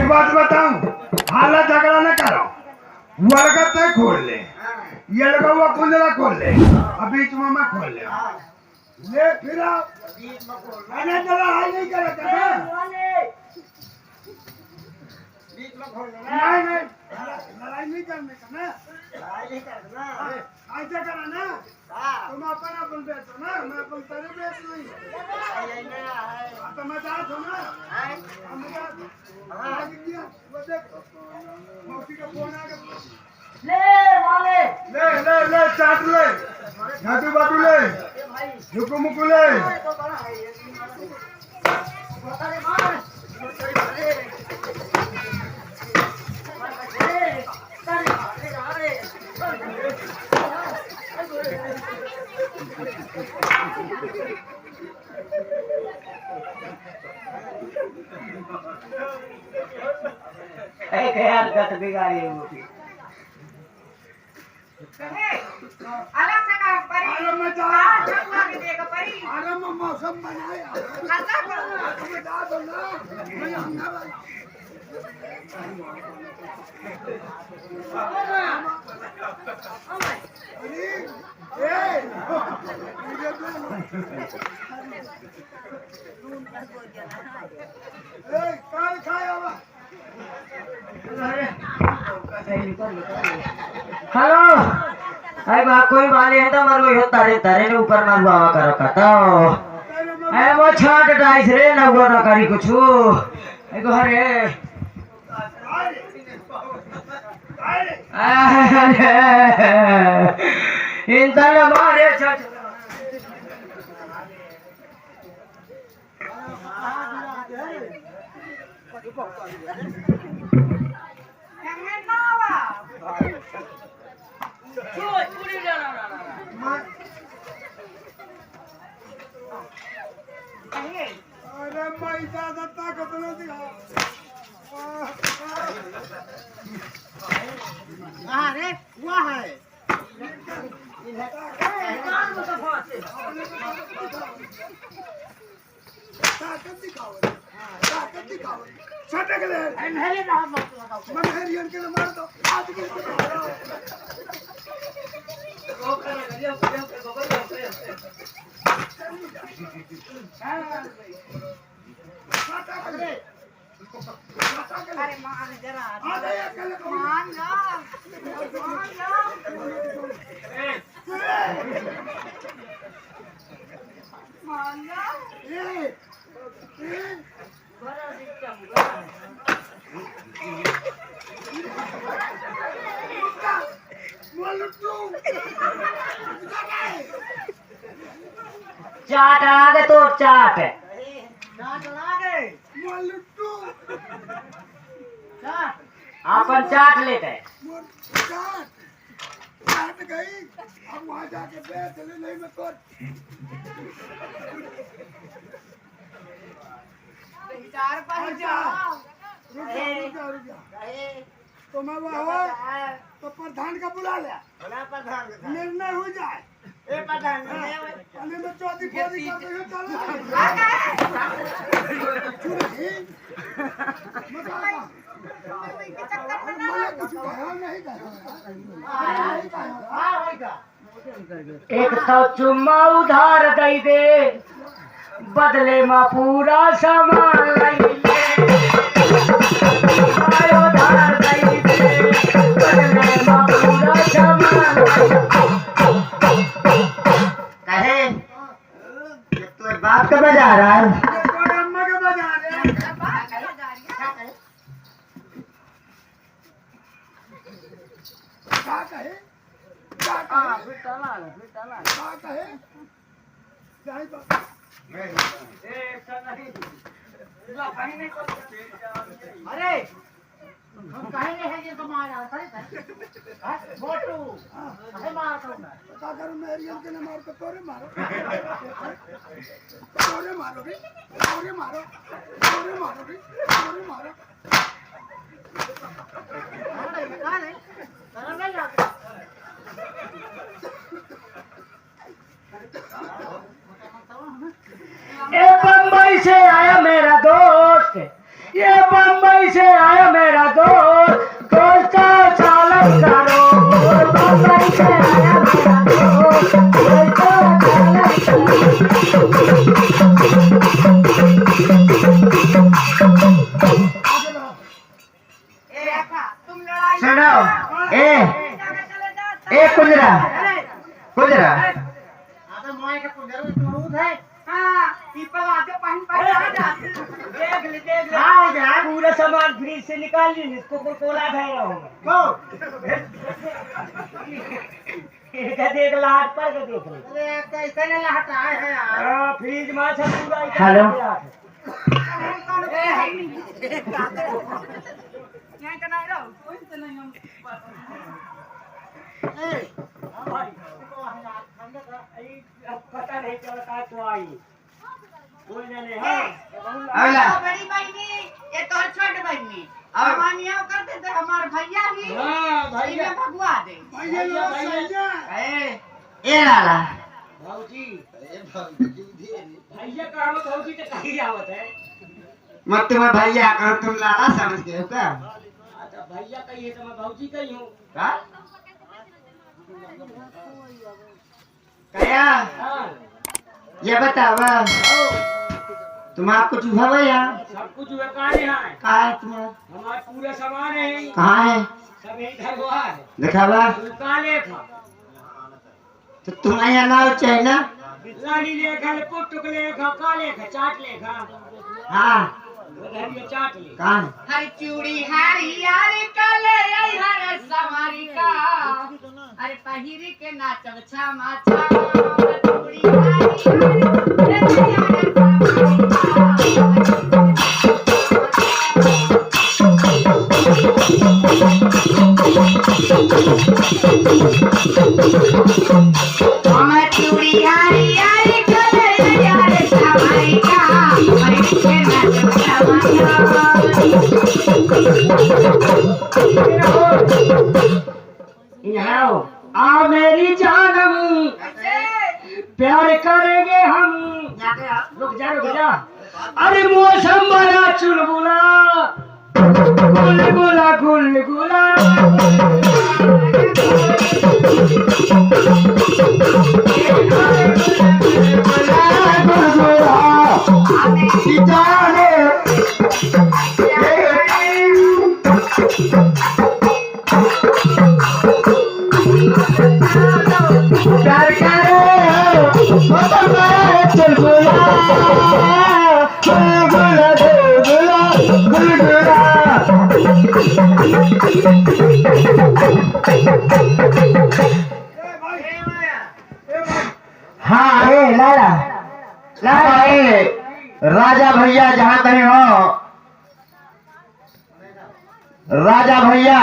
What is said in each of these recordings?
एक बात बताऊं, हाला झगड़ा न करो, वर्गत तय खोल ले, ये लगा हुआ कुंडला खोल ले, अब बीच में मैं खोल ले, ले फिर आओ, मैंने जरा हाल नहीं करा था ना, बीच में खोल ले, नहीं, लड़ाई नहीं करने का ना, ऐसा करा ना, तुम अपन बेचो ना, मैं अपन तेरे बेच नहीं, तो मैं जात हूँ ना, वो देखो, मौसी का फोन आ गया, ले चाट ले, झाटू बाटू ले, झुकू मुकू ले, हरकत बिगाड़ी है वो अलग से काम परी आराम में मौसम बनाया तुम्हें जा दो ना मैं हमना भाई अरे काल खाया वा हेलो अरे बा कोई वाले है तो मरो यो तारे तारे ने ऊपर मार बावा करो कताओ ए वो छाट डाइस रे ना वो ना करी कुछ ए को हरे इन तले मारे छाट अरे मैं ज्यादा ताकत न दिखा अरे वो है ताकत दिखाओ छटक ले पहले ना मत लगाओ मैं हेरियन के मार दो आज के अरे मान जरा आ गया कल मान लो मान लो बड़ा सिस्टम चाट आगे तो चाट अपन चाट लेते हैं चाट गई अब वहां जाके बेच ले नहीं मैं तो चार पाँच जाओ रुक जा तो मैं वहाँ तो प्रधान का बुला लिया निर्णय हो जाए में चौथी फोड़ी कर दो एक तो चुम्मा उधार दे दे बदले में पूरा सामान लई ले उधार दे दे बदले में पूरा सामान कहे तो बात का बजा रहा है अम्मा का बजा रहे क्या कहे अरे हम कहेंगे है ये तो मारा है फोटो अरे मार दो मैं क्या करूं मैं एरियल के मार को तोरे मारो भी तोरे मारो भी तोरे मारो अरे कहां है तरह नहीं जाते ये बम्बई से आया मेरा दोस्त ये बम्बई से आया मेरा दोस्त दोस्त चालक करो बम्बई से आया मेरा दोस्त दोस्त चालक तुम लड़ाई सुनो ए कुंजरा कुंजरा अबे मोए के कुंजरू तुरूद है हां पीपल आके पानी पानी आ जा देख ले हां यार पूरा सामान फ्रीज से निकाल ली इसको कोला खाएगा को ये देख लाट पर के देख ले अरे कैसे ने हटाए है यार फ्रीज में सब पूरा हेलो। यहां का नहीं रहो कोई से नहीं हम पता नहीं चलता तो आई बोल जाने हाँ अगला बड़ी बहनी ये तो छोट बहनी हमार नियम करते थे हमार भैया ही हाँ, भैया। इन्हें भगवा दे ए लाला भाऊजी भैया का आवत भाऊजी तो कहीं आवत है मत तुम्हें भैया कहो तुम लाला समझ गए हो क्या अच्छा भैया कहिए तो मैं भाऊजी कही हूँ का? कया हाँ ये बतावा तुम्हारा कुछ हुआ भैया सब कुछ हुआ कहाँ है कहा है तुम्हारा हमारे पूरे सामान है कहाँ है सब इधर हुआ है दिखावा दुकान लेखा तो तुम्हारे यहाँ ना चाहिए ना लाली लेखा पुटुक लेखा का लेखा चाट लेखा हाँ उधर ये चाट ले कहाँ है हर चूड़ी हारी यार कले आई हर समारी का अरे पहिरी के नाचब छामा छामा चूड़ी हारी हमार चूड़ी हारी यार कले यार समारी का पहिरी के नाचब छामा यहाँ आ मेरी जानम प्यार करेंगे हम रुक जा अरे मौसम बड़ा चुलबुला गुलगुला गुलगुला प्यार करे चुलबुला गुलगुला गुलगुला हाँ ए लाला लाला ए राजा भैया जहाँ कहीं हो राजा भैया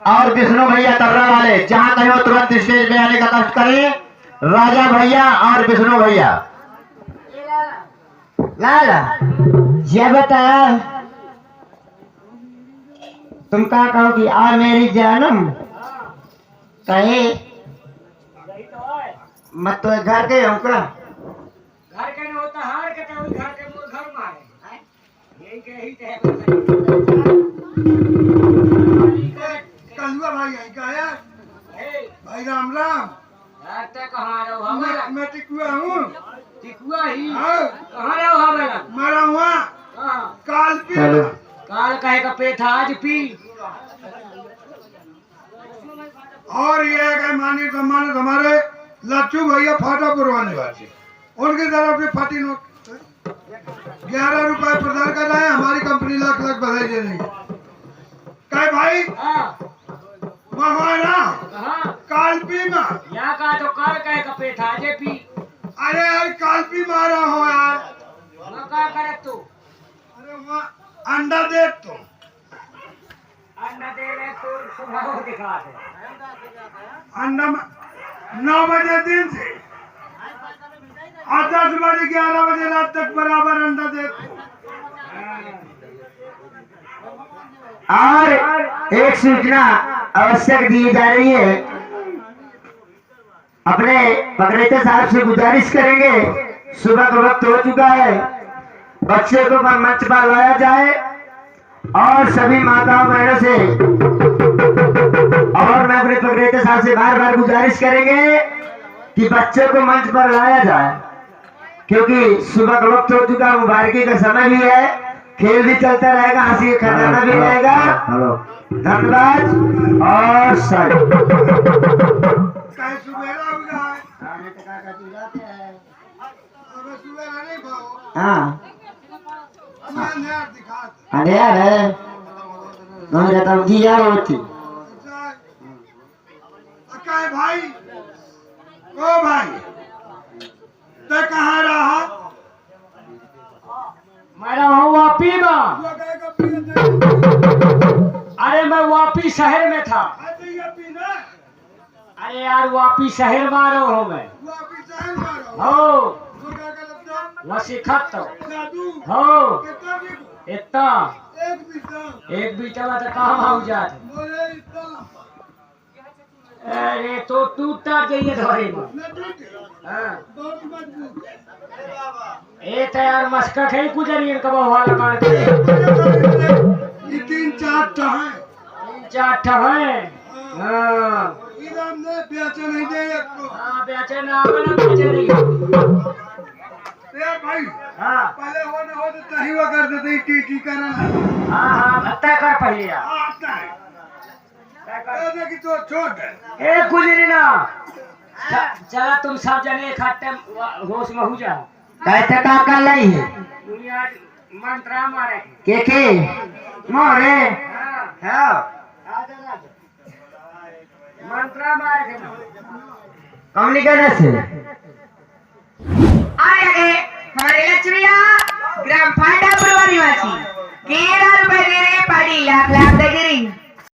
और विष्णु भैया तर्रा वाले जहाँ कहीं हो तुरंत स्टेज में आने का कष्ट करें राजा भैया और विष्णु भैया लाला ये बता तुम कहा कहोगी आ मेरी जानम कहे यही तो है मत तो घर गए हम का घर के न होता हार के तो घर के मूल घर मारे यही के ही तय कलुआ भाई आई का है भाई राम राम कहाँ रहो हमारा मैं टिकुआ हूँ टिकुआ ही हाँ, कहाँ रहो हमारा मरा हुआ कहाँ काल पी हेलो काल कहे का पेथा आज पी और ये है मानी सम्मान हमारे लच्चू भैया फाटा पुरवाने वाले उनकी तरफ से फटी नोट 11 रुपए प्रदान कर रहे हैं हमारी कंपनी लाख लाख बधाई दे रही है कहे भाई हाँ वहाँ ना कहाँ कालपी में यहाँ का तो काल कहे का पेथा आज पी अरे यार कालपी मारा हो यार वहाँ का करे तू अरे वहाँ अंडा दे तुम अंडा दे ले तो सुबह को दिखा दे अंडा 9 बजे दिन से और 10 बजे 11 बजे रात तक बराबर अंडा दे और एक सूचना आवश्यक दी जा रही है अपने पकड़ेते साहब से गुजारिश करेंगे सुबह का वक्त हो चुका है बच्चे को मंच पर लाया जाए और सभी माताओं बहनों से और मैं अपने पकड़ेते साहब से बार बार गुजारिश करेंगे कि बच्चों को मंच पर लाया जाए, क्योंकि सुबह का वक्त हो चुका, मुबारकी का समय भी है, खेल भी चलता रहेगा, हंसी खजाना भी रहेगा। धन्यवाद और सर कहीं सुबेरा हो जाए अबे सुबेरा नहीं भाओ हाँ हमें अंधेर दिखा दे। अंधेर है नहीं जाता दिया होती कहे भाई ओ भाई तो कहाँ रहा मैं रहा हूँ वापी में। वो कहेगा पीने अरे मैं वापी शहर में था। दे ये पीना अरे यार वापी शहर में आ रहा हूँ मैं। वो अभी सहन मारो हो वो कहेगा लगता वह सिखत तो जादू हो कितना भी इतना एक बीता एक बीटा में तो काम हो जाते। बोले इतना अरे तो टूटता जाइए धरे में। न टूटे हाँ। बहुत मजबूत है ए तो यार मस्का खेल गुजरिए कब वाला काट के ये 3-4 टा है 3-4 ठा है। हाँ इधर ने बेचे नहीं दे एक को हाँ बेचे ना बना बेचे नहीं। यार भाई हाँ पहले हो ना हो तो तही वो कर देते टी करना हाँ हाँ भत्ता कर पहले यार। आता है ऐसे कि तो छोट है ए गुजरी ना चला तुम सब जने एक हाथ होश में हो जा। कहते का कर लाई है दुनिया मंत्रा मारे के मोरे हाँ हाँ मंत्रा मारे के ना। कमली कहने से आगे हमारे लक्ष्मिया ग्राम फाटापुर निवासी 13 रुपए दे रहे पड़ी लाख लाख